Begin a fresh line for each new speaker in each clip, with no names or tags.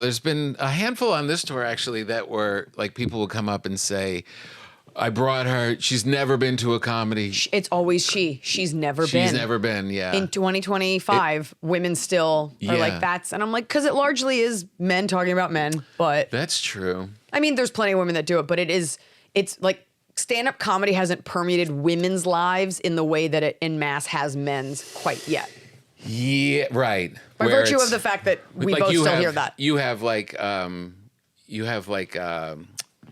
There's been a handful on this tour actually that were like people will come up and say, I brought her. She's never been to a comedy.
It's always she. She's never been.
She's never been, yeah.
In 2025, women still are like, that's, and I'm like, because it largely is men talking about men, but.
That's true.
I mean, there's plenty of women that do it, but it's like stand-up comedy hasn't permeated women's lives in the way that it in mass has men's quite yet.
Yeah, right.
By virtue of the fact that we
like
both still hear that.
You have like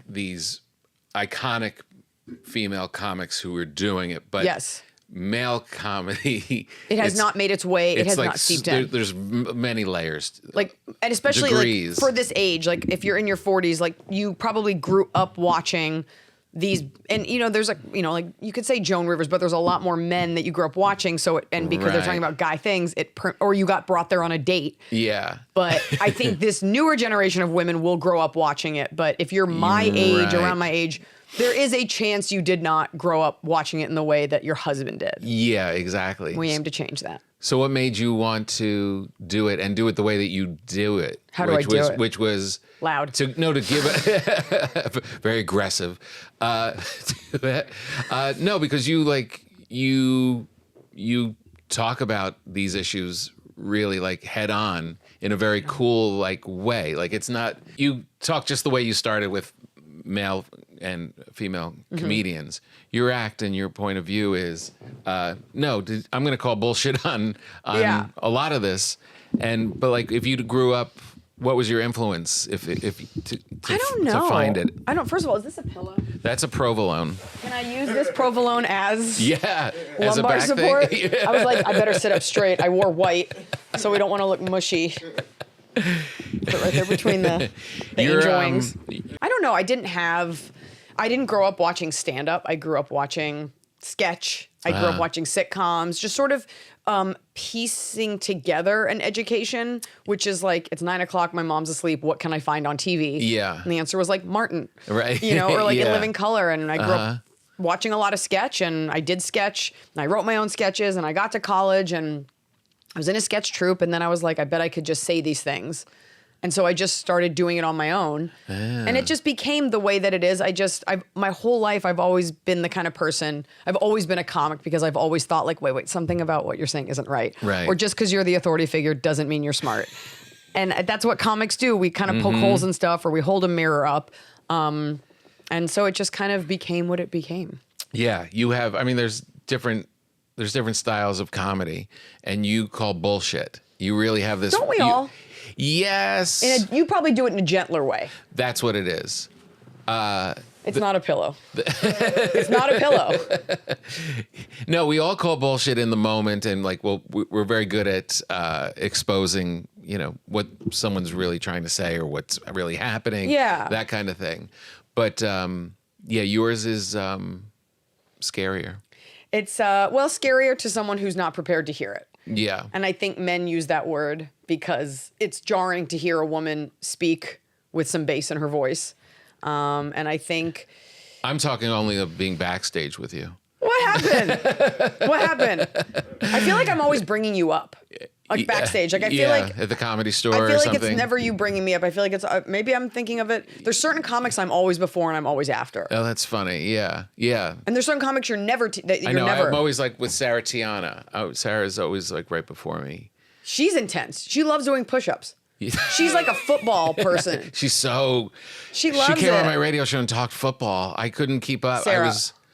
these iconic female comics who are doing it, but
yes.
Male comedy,
it has not made its way. It has
like,
not seeped in.
There's many layers,
like, and especially like for this age, like if you're in your 40s, like you probably grew up watching these, and you know, there's like, you know, like you could say Joan Rivers, but there's a lot more men that you grew up watching. So, and because they're talking about guy things, or you got brought there on a date.
Yeah.
But I think this newer generation of women will grow up watching it. But if you're my age, around my age, there is a chance you did not grow up watching it in the way that your husband did.
Yeah, exactly.
We aim to change that.
So what made you want to do it and do it the way that you do it?
How do I do it?
Which was
loud.
To give it very aggressive. No, because you talk about these issues really like head on in a very cool like way. Like it's not, you talk just the way you started with male and female comedians. Your act and your point of view is, I'm going to call bullshit on a lot of this. But like, if you grew up, what was your influence? I
don't know.
To find it.
I don't. First of all, is this a pillow?
That's a provolone.
Can I use this provolone as
as
lumbar
a back
support?
Thing? Yeah.
I was like, I better sit up straight. I wore white, so we don't want to look mushy. Put it right there between the angel wings. I don't know. I didn't grow up watching stand-up. I grew up watching sketch. I grew up watching sitcoms, just sort of piecing together an education, which is like, it's 9 o'clock, my mom's asleep, what can I find on TV?
Yeah.
And the answer was like Martin.
Right.
You know, or like In Living Color. And I grew up watching a lot of sketch, and I did sketch, and I wrote my own sketches, and I got to college, and I was in a sketch troupe, and then I was like, I bet I could just say these things. And so I just started doing it on my own. And it just became the way that it is. My whole life, I've always been the kind of person, I've always been a comic because I've always thought like, wait, something about what you're saying isn't right.
Right.
Or just because you're the authority figure doesn't mean you're smart. And that's what comics do. We kind of poke holes in stuff, or we hold a mirror up. And so it just kind of became what it became. Yeah.
You have, I mean, there's different styles of comedy, and you call bullshit. You really have this.
Don't we all?
Yes.
You probably do it in a gentler way.
That's what it is.
It's not a pillow. It's not a pillow.
No, we all call bullshit in the moment, and like, well, we're very good at exposing, you know, what someone's really trying to say or what's really happening.
Yeah.
That kind of thing. But yours is scarier.
It's scarier to someone who's not prepared to hear it.
Yeah.
And I think men use that word because it's jarring to hear a woman speak with some bass in her voice. And I think...
I'm talking only of being backstage with you.
What happened? What happened? I feel like I'm always bringing you up. Like backstage. Like I feel like...
at the Comedy Store
or something. I feel like
it's
never you bringing me up. I feel like it's... maybe I'm thinking of it. There's certain comics I'm always before and I'm always after.
Oh, that's funny. Yeah. Yeah.
And there's certain comics you're never...
I know. I'm always like with Sarah Tiana. Sarah's always like right before me.
She's intense. She loves doing push-ups. She's like a football person.
She loves She came on my radio show and talked football. I couldn't keep up.
Sarah,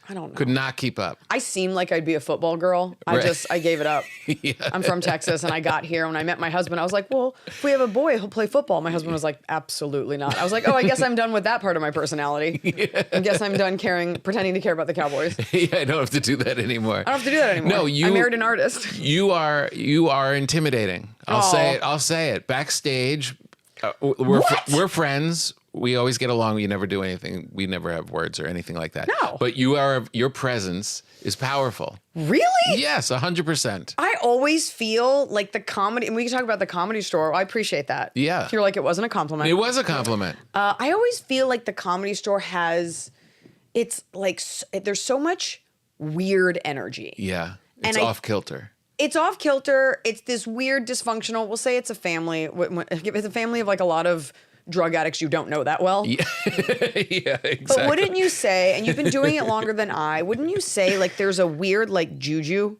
I don't know.
Could not keep up.
I seemed like I'd be a football girl. I gave it up.
Yeah.
I'm from Texas, and I got here. When I met my husband, I was like, well, if we have a boy, he'll play football. My husband was like, absolutely not. I was like, oh, I guess I'm done with that part of my personality. Yeah. I guess I'm done pretending to care about the Cowboys.
Yeah, I don't have to do that anymore.
I don't have to do that anymore.
No,
I married an artist.
You are intimidating. I'll say it. Backstage, we're friends. We always get along. We never do anything. We never have words or anything like that.
No.
But your presence is powerful.
Really?
Yes, 100%.
I always feel like the comedy, and we can talk about the Comedy Store. I appreciate that.
Yeah.
You're like, it wasn't a compliment.
It was a compliment.
I always feel like the Comedy Store it's like, there's so much weird energy.
Yeah. It's off kilter.
It's off kilter. It's this weird dysfunctional. We'll say it's a family. It's a family of like a lot of drug addicts you don't know that well.
Yeah, yeah, exactly.
But wouldn't you say, and you've been doing it longer than I, wouldn't you say like there's a weird like juju?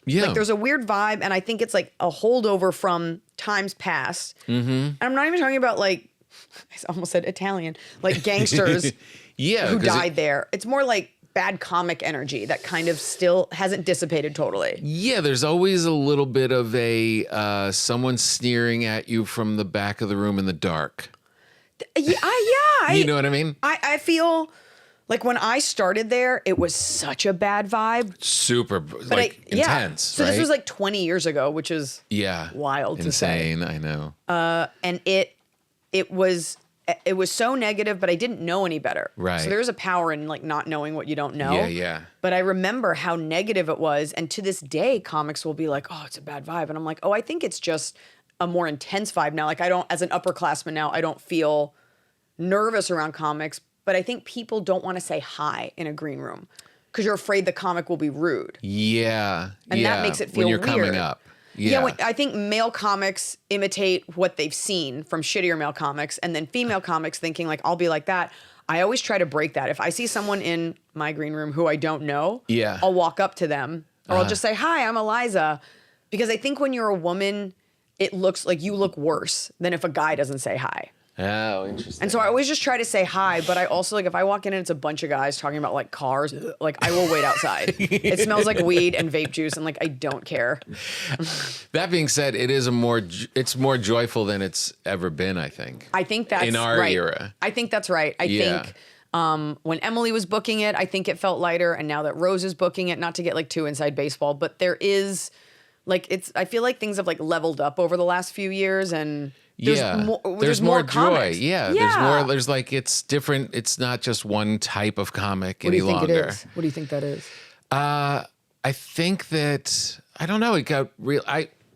Yeah.
Like there's a weird vibe, and I think it's like a holdover from times past. Mm-hmm. And I'm not even talking about like, I almost said Italian, like gangsters who died there. It's more like bad comic energy that kind of still hasn't dissipated totally.
Yeah, there's always a little bit of a someone sneering at you from the back of the room in the dark.
Yeah.
You know what I mean?
I feel like when I started there, it was such a bad vibe.
Super, intense.
So
right?
this was like 20 years ago, which is wild to say.
Insane, I know.
And it was so negative, but I didn't know any better.
Right.
So there's a power in like not knowing what you don't know.
Yeah.
But I remember how negative it was, and to this day, comics will be like, "Oh, it's a bad vibe," and I'm like, "Oh, I think it's just a more intense vibe now." Like I don't, as an upperclassman now, I don't feel nervous around comics. But I think people don't want to say hi in a green room because you're afraid the comic will be rude.
Yeah.
And that makes it feel
when you're
weird.
coming up. Yeah.
I think male comics imitate what they've seen from shittier male comics, and then female comics thinking like, I'll be like that. I always try to break that. If I see someone in my green room who I don't know, I'll walk up to them or I'll just say, "Hi, I'm Iliza." Because I think when you're a woman, it looks like you look worse than if a guy doesn't say hi.
Oh, interesting.
And so I always just try to say hi, but I also like if I walk in and it's a bunch of guys talking about like cars, like I will wait outside. It smells like weed and vape juice, and like I don't care.
That being said, it's more joyful than it's ever been, I think.
I think that's
in our
right.
era.
I think that's right. I think when Emily was booking it, I think it felt lighter, and now that Rose is booking it, not to get like too inside baseball, but there is like I feel like things have like leveled up over the last few years, and there's more
joy.
comics.
There's like it's different. It's not just one type of comic any longer.
What do you think it is? What do you think that is?
I think that I don't know. It got real.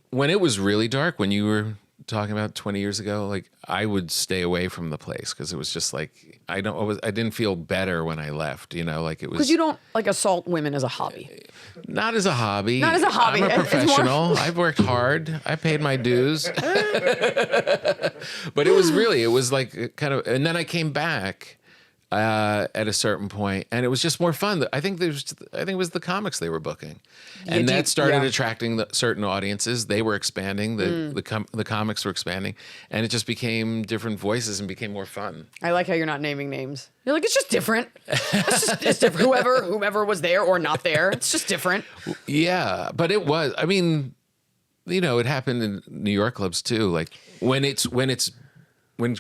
When it was really dark, when you were talking about 20 years ago, like I would stay away from the place because it was just like I didn't feel better when I left. You know, like it was
because you don't like assault women as a hobby.
Not as a hobby.
Not as a hobby.
I'm a professional. I've worked hard. I paid my dues. But it was like kind of, and then I came back at a certain point, and it was just more fun. I think it was the comics they were booking, and that started attracting certain audiences. They were expanding. The comics were expanding, and it just became different voices and became more fun.
I like how you're not naming names. You're like, it's just different. It's different. Whomever was there or not there, it's just different.
Yeah, but it was. I mean, you know, it happened in New York clubs too. Like when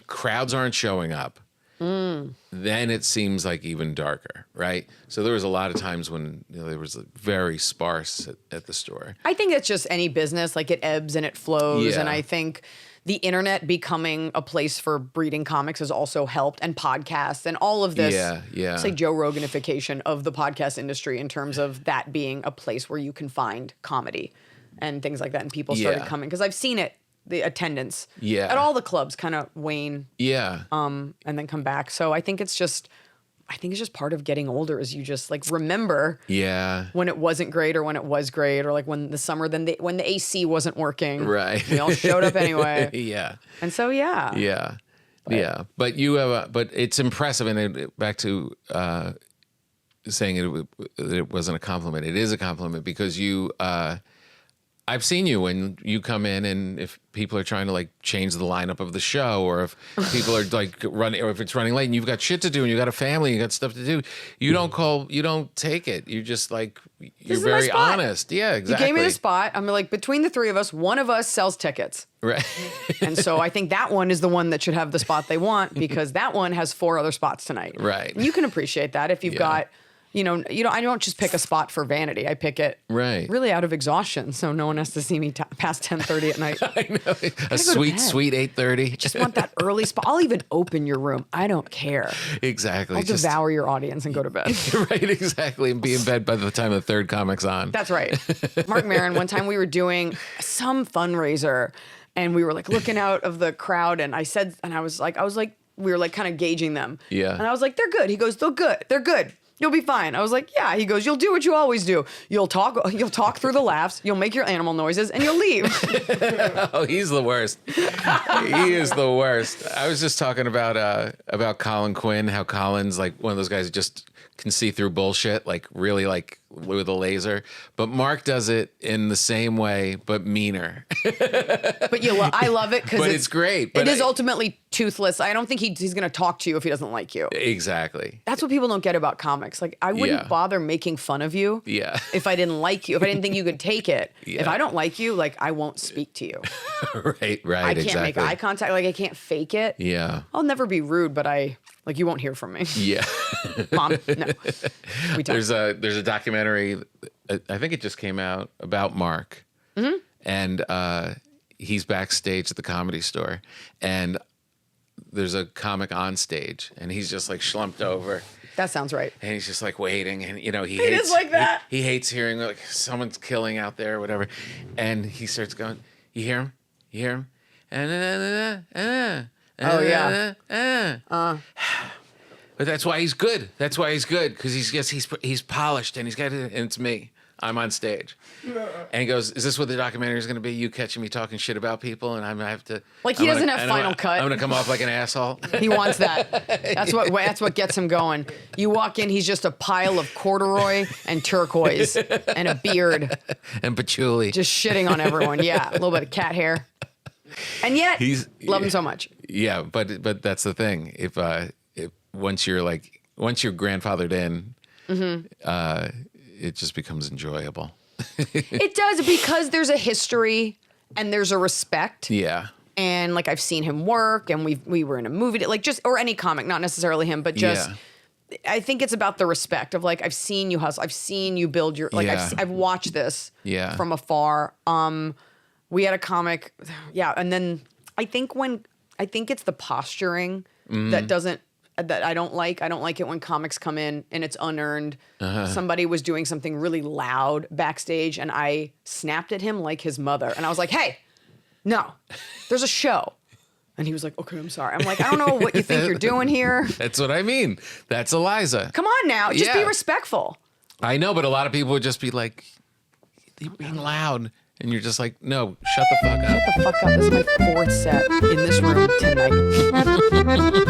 crowds aren't showing up. Then it seems like even darker, right? So there was a lot of times when there was very sparse at the store.
I think it's just any business, like it ebbs and it flows. And I think the internet becoming a place for breeding comics has also helped, and podcasts and all of this. It's like Joe Roganification of the podcast industry in terms of that being a place where you can find comedy and things like that. And people started coming because I've seen it. The attendance at all the clubs kind of wane and then come back. So I think it's just part of getting older is you just like remember when it wasn't great or when it was great, or like when the summer when the AC wasn't working,
right?
We all showed up anyway. And so
but you have but it's impressive, and back to saying it wasn't a compliment. It is a compliment because you I've seen you when you come in, and if people are trying to like change the lineup of the show, or if people are like running, or if it's running late and you've got shit to do and you got a family, you got stuff to do, you don't take it. You're just like, you're very honest. Yeah, exactly.
You gave me the spot. I'm like, between the three of us, one of us sells tickets.
Right.
And so I think that one is the one that should have the spot they want, because that one has 4 other spots tonight.
Right.
And you can appreciate that if you've got, I don't just pick a spot for vanity. I pick it really out of exhaustion, so no one has to see me past 10:30 at night.
I know. A sweet 8:30.
I just want that early spot. I'll even open your room. I don't care.
Exactly.
I'll devour your audience and go to bed.
Right, exactly. And be in bed by the time the third comic's on.
That's right. Mark Maron, one time we were doing some fundraiser, and we were like looking out of the crowd, and I was like, we were like kind of gauging them.
Yeah.
And I was like, they're good. He goes, they're good. You'll be fine. I was like, yeah. He goes, you'll do what you always do. You'll talk through the laughs. You'll make your animal noises and you'll leave.
Oh, he's the worst. He is the worst. I was just talking about Colin Quinn, how Colin's like one of those guys who just can see through bullshit, like really like with a laser. But Mark does it in the same way, but meaner.
But I love it because
it's great.
It is ultimately toothless. I don't think he's going to talk to you if he doesn't like you.
Exactly.
That's what people don't get about comics. Like, I wouldn't bother making fun of you if I didn't like you, if I didn't think you could take it. Yeah. If I don't like you, like, I won't speak to you.
Right,
I can't make eye contact. Like, I can't fake it.
Yeah.
I'll never be rude, but you won't hear from me.
Yeah.
Mom, no.
There's a documentary, I think it just came out, about Mark. Mm-hmm. And he's backstage at the Comedy Store. And there's a comic on stage. And he's just like slumped over.
That sounds right.
And he's just like waiting. And, you know, he
hates. It is like that.
He hates hearing like someone's killing out there or whatever. And he starts going, you hear him? You hear him?
Oh, yeah.
But that's why he's good. That's why he's good, because he's polished and he's got it. And it's me. I'm on stage. And he goes, "Is this what the documentary is going to be? You catching me talking shit about people, and I have to
like he doesn't have final cut.
I'm going to come off like an asshole."
He wants that. That's what gets him going. You walk in, he's just a pile of corduroy and turquoise and a beard
and patchouli,
just shitting on everyone. Yeah, a little bit of cat hair, and yet love him so much.
Yeah, but that's the thing. If once you're grandfathered in, it just becomes enjoyable.
It does, because there's a history and there's a respect.
Yeah.
And like, I've seen him work, and we were in a movie, like, or any comic, not necessarily him, but just, I think it's about the respect of like, I've seen you hustle. I've seen you build your, like, I've watched this from afar. We had a comic. Yeah. And then I think it's the posturing that I don't like. I don't like it when comics come in and it's unearned. Somebody was doing something really loud backstage, and I snapped at him like his mother. And I was like, "Hey, no, there's a show." And he was like, "Okay, I'm sorry." I'm like, "I don't know what you think you're doing here."
That's what I mean. That's Iliza.
Come on now. Just be respectful.
I know, but a lot of people would just be like, "You're being loud." And you're just like, "No, shut the fuck up."
Shut the fuck up. This is my fourth set in this room tonight.